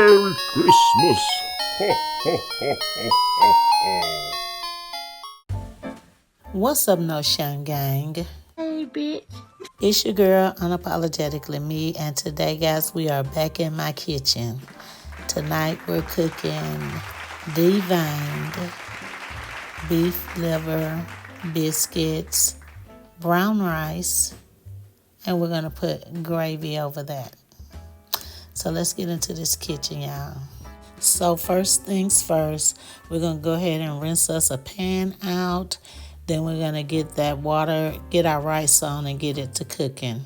Merry Christmas. Ho, ho, ho, ho, ho, ho. What's up, No Shine Gang? Hey, bitch. It's your girl, Unapologetically Me, and today, guys, we are back in my kitchen. Tonight, we're cooking deveined beef liver, biscuits, brown rice, and we're going to put gravy over that. So let's get into this kitchen, y'all. So first things first, we're going to go ahead and rinse us a pan out. Then we're going to get that water, get our rice on and get it to cooking.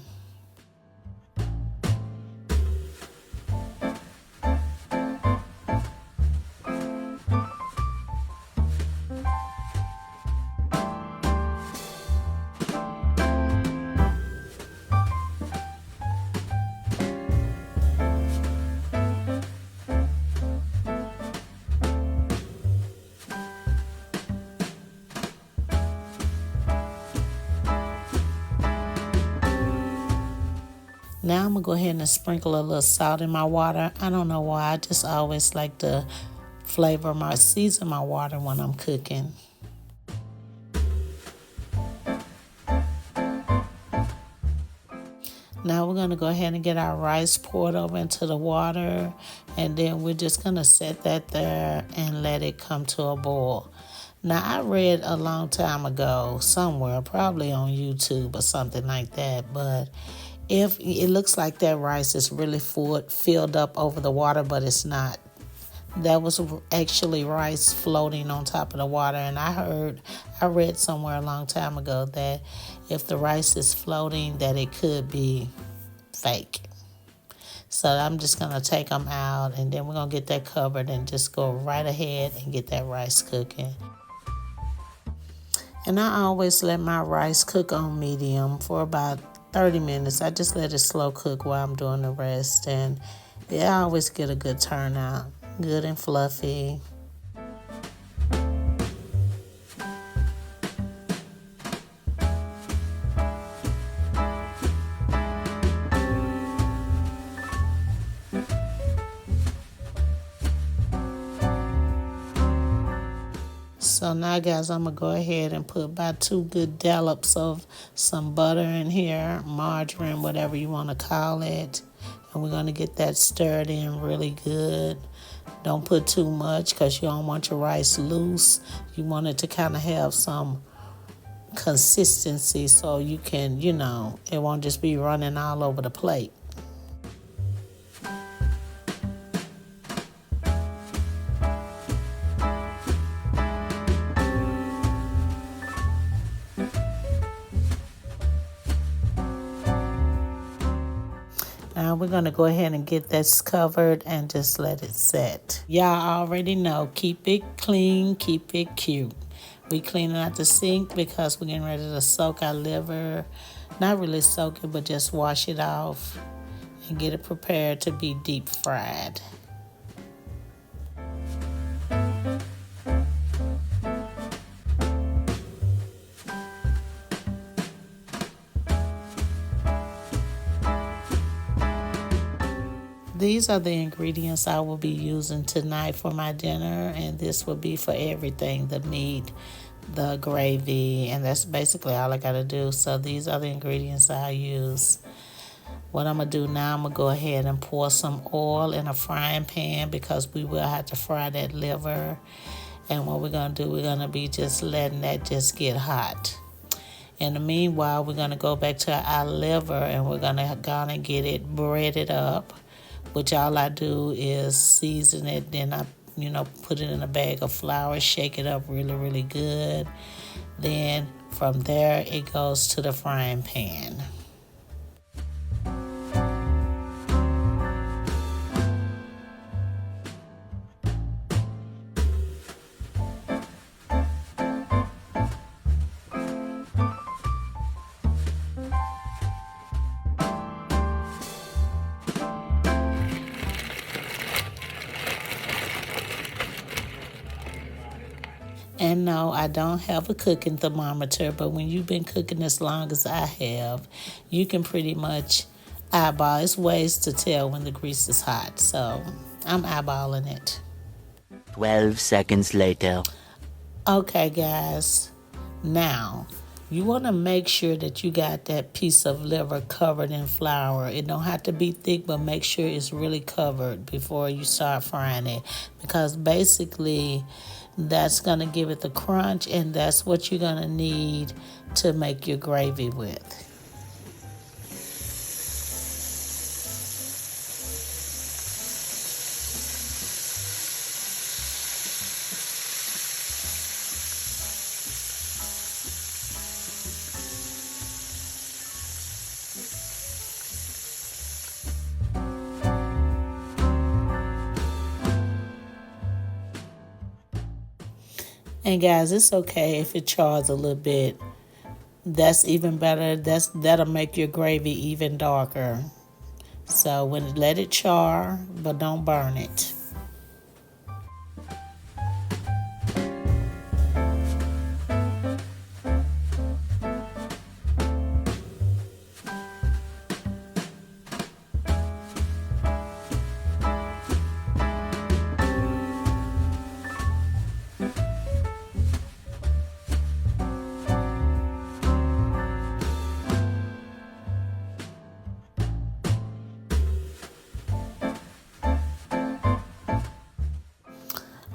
Now I'm going to go ahead and sprinkle a little salt in my water. I don't know why. I just always like to season my water when I'm cooking. Now we're going to go ahead and get our rice poured over into the water. And then we're just going to set that there and let it come to a boil. Now, I read a long time ago somewhere, probably on YouTube or something like that, but if it looks like that rice is really filled up over the water, but it's not. That was actually rice floating on top of the water. And I read somewhere a long time ago that if the rice is floating, that it could be fake. So I'm just going to take them out, and then we're going to get that covered and just go right ahead and get that rice cooking. And I always let my rice cook on medium for about 30 minutes. I just let it slow cook while I'm doing the rest. And I always get a good turnout. Good and fluffy. So now, guys, I'm going to go ahead and put about 2 good dollops of some butter in here, margarine, whatever you want to call it. And we're going to get that stirred in really good. Don't put too much because you don't want your rice loose. You want it to kind of have some consistency so you can, it won't just be running all over the plate. Now we're going to go ahead and get this covered and just let it set. Y'all already know, keep it clean, keep it cute. We cleaning out the sink because we're getting ready to soak our liver. Not really soak it, but just wash it off and get it prepared to be deep fried. These are the ingredients I will be using tonight for my dinner, and this will be for everything, the meat, the gravy, and that's basically all I got to do. So these are the ingredients I use. What I'm going to do now, I'm going to go ahead and pour some oil in a frying pan because we will have to fry that liver. And what we're going to do, we're going to be just letting that just get hot. In the meanwhile, we're going to go back to our liver and we're going to go and get it breaded up. Which all I do is season it, then I, put it in a bag of flour, shake it up really, really good. Then from there, it goes to the frying pan. And no, I don't have a cooking thermometer, but when you've been cooking as long as I have, you can pretty much eyeball. It's ways to tell when the grease is hot. So I'm eyeballing it. 12 seconds later. Okay, guys. Now, you want to make sure that you got that piece of liver covered in flour. It don't have to be thick, but make sure it's really covered before you start frying it. Because basically, that's going to give it the crunch, and that's what you're going to need to make your gravy with. And guys, it's okay if it chars a little bit. That's even better. That'll make your gravy even darker. So let it char, but don't burn it.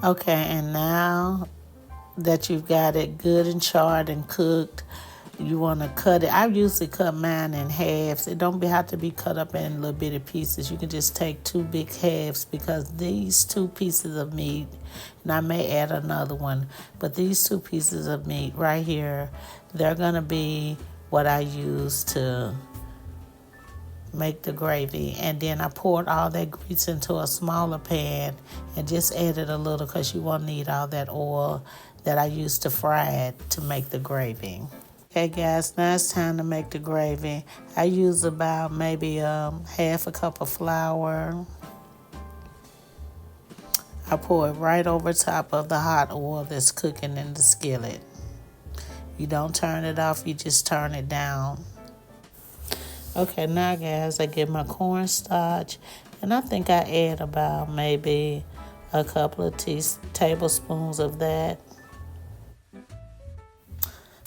Okay, and now that you've got it good and charred and cooked, you want to cut it. I usually cut mine in halves. It don't have to be cut up in little bitty pieces. You can just take 2 big halves, because these 2 pieces of meat, and I may add another one, but these 2 pieces of meat right here, they're going to be what I use to make the gravy. And then I poured all that grease into a smaller pan and just added a little, because you won't need all that oil that I used to fry it to make the gravy. Okay guys, now it's time to make the gravy. I use about maybe half a cup of flour. I pour it right over top of the hot oil that's cooking in the skillet. You don't turn it off, you just turn it down. Okay, now guys, I get my cornstarch, and I think I add about maybe a couple of tablespoons of that.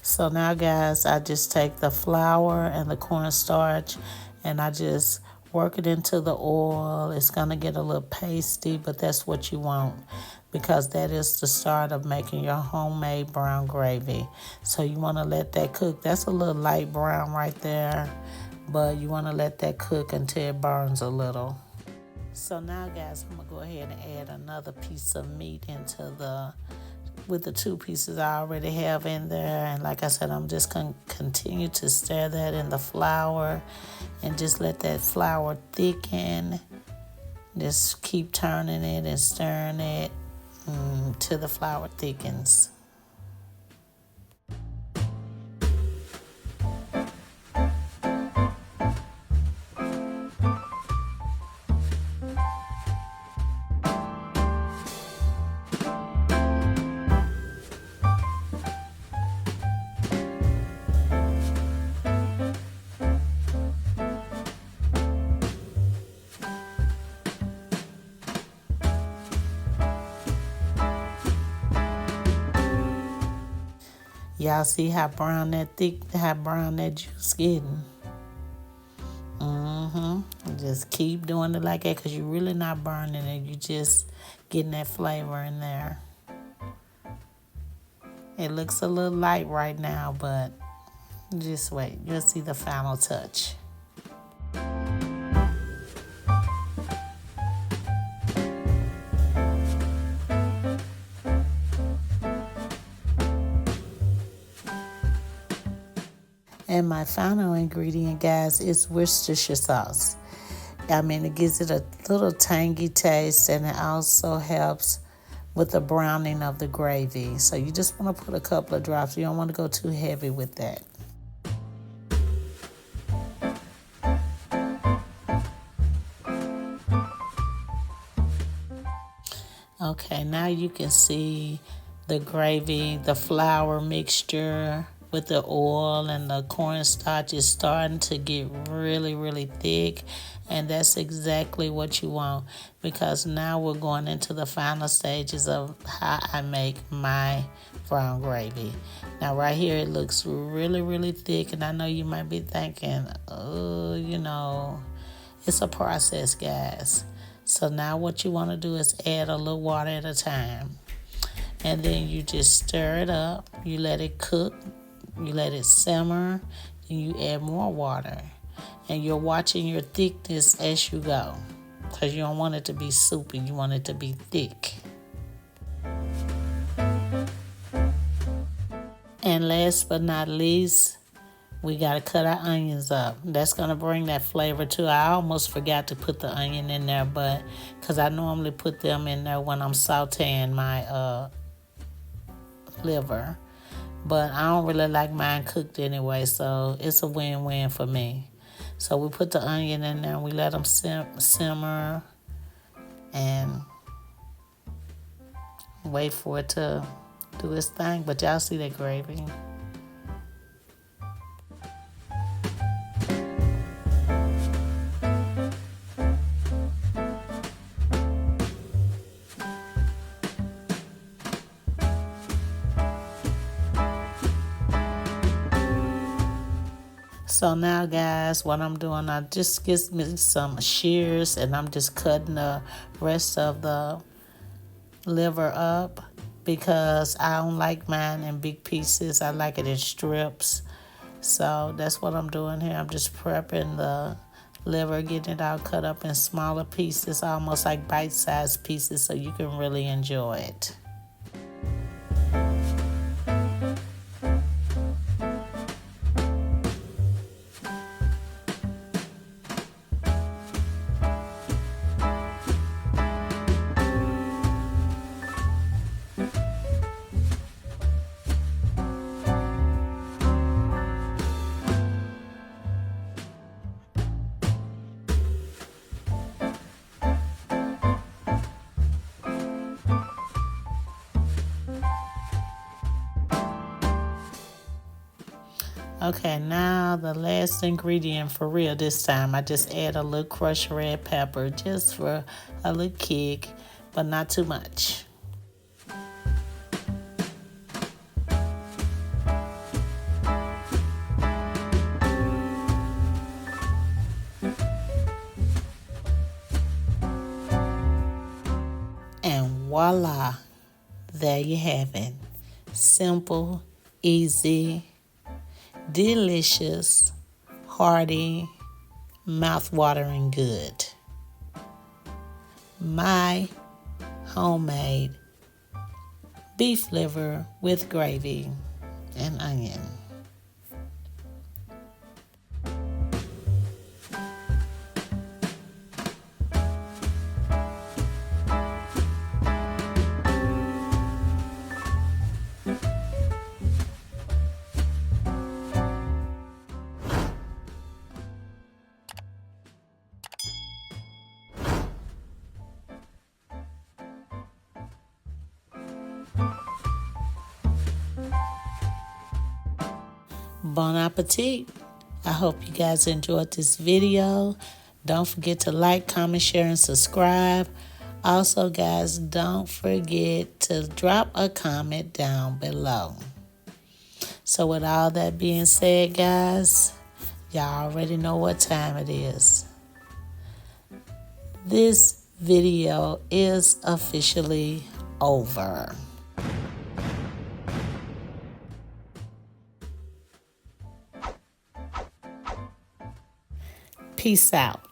So now guys, I just take the flour and the cornstarch and I just work it into the oil. It's going to get a little pasty, but that's what you want, because that is the start of making your homemade brown gravy. So you want to let that cook. That's a little light brown right there, but you want to let that cook until it burns a little. So now guys, I'm going to go ahead and add another piece of meat with the 2 pieces I already have in there. And like I said, I'm just going to continue to stir that in the flour and just let that flour thicken. Just keep turning it and stirring it till the flour thickens. Y'all see how brown that juice getting? Just keep doing it like that, because you're really not burning it. You just getting that flavor in there. It looks a little light right now, but just wait. You'll see the final touch. And my final ingredient, guys, is Worcestershire sauce. I mean, it gives it a little tangy taste, and it also helps with the browning of the gravy. So you just want to put a couple of drops. You don't want to go too heavy with that. Okay, now you can see the gravy, the flour mixture with the oil and the cornstarch is starting to get really, really thick. And that's exactly what you want, because now we're going into the final stages of how I make my brown gravy. Now right here it looks really, really thick, and I know you might be thinking, oh, it's a process, guys. So now what you want to do is add a little water at a time. And then you just stir it up. You let it cook. You let it simmer. And you add more water. And you're watching your thickness as you go, because you don't want it to be soupy. You want it to be thick. And last but not least, we got to cut our onions up. That's going to bring that flavor too. I almost forgot to put the onion in there, but because I normally put them in there when I'm sauteing my liver. But I don't really like mine cooked anyway, so it's a win-win for me. So we put the onion in there and we let them simmer and wait for it to do its thing. But y'all see that gravy? So now, guys, what I'm doing, I just get me some shears and I'm just cutting the rest of the liver up, because I don't like mine in big pieces. I like it in strips. So that's what I'm doing here. I'm just prepping the liver, getting it all cut up in smaller pieces, almost like bite-sized pieces, so you can really enjoy it. Okay, now the last ingredient for real this time. I just add a little crushed red pepper just for a little kick, but not too much. And voila, there you have it. Simple, easy, delicious, hearty, mouth-watering good. My homemade beef liver with gravy and onion. Bon appetit. I hope you guys enjoyed this video. Don't forget to like, comment, share, and subscribe. Also, guys, don't forget to drop a comment down below. So with all that being said, guys, y'all already know what time it is. This video is officially over. Peace out.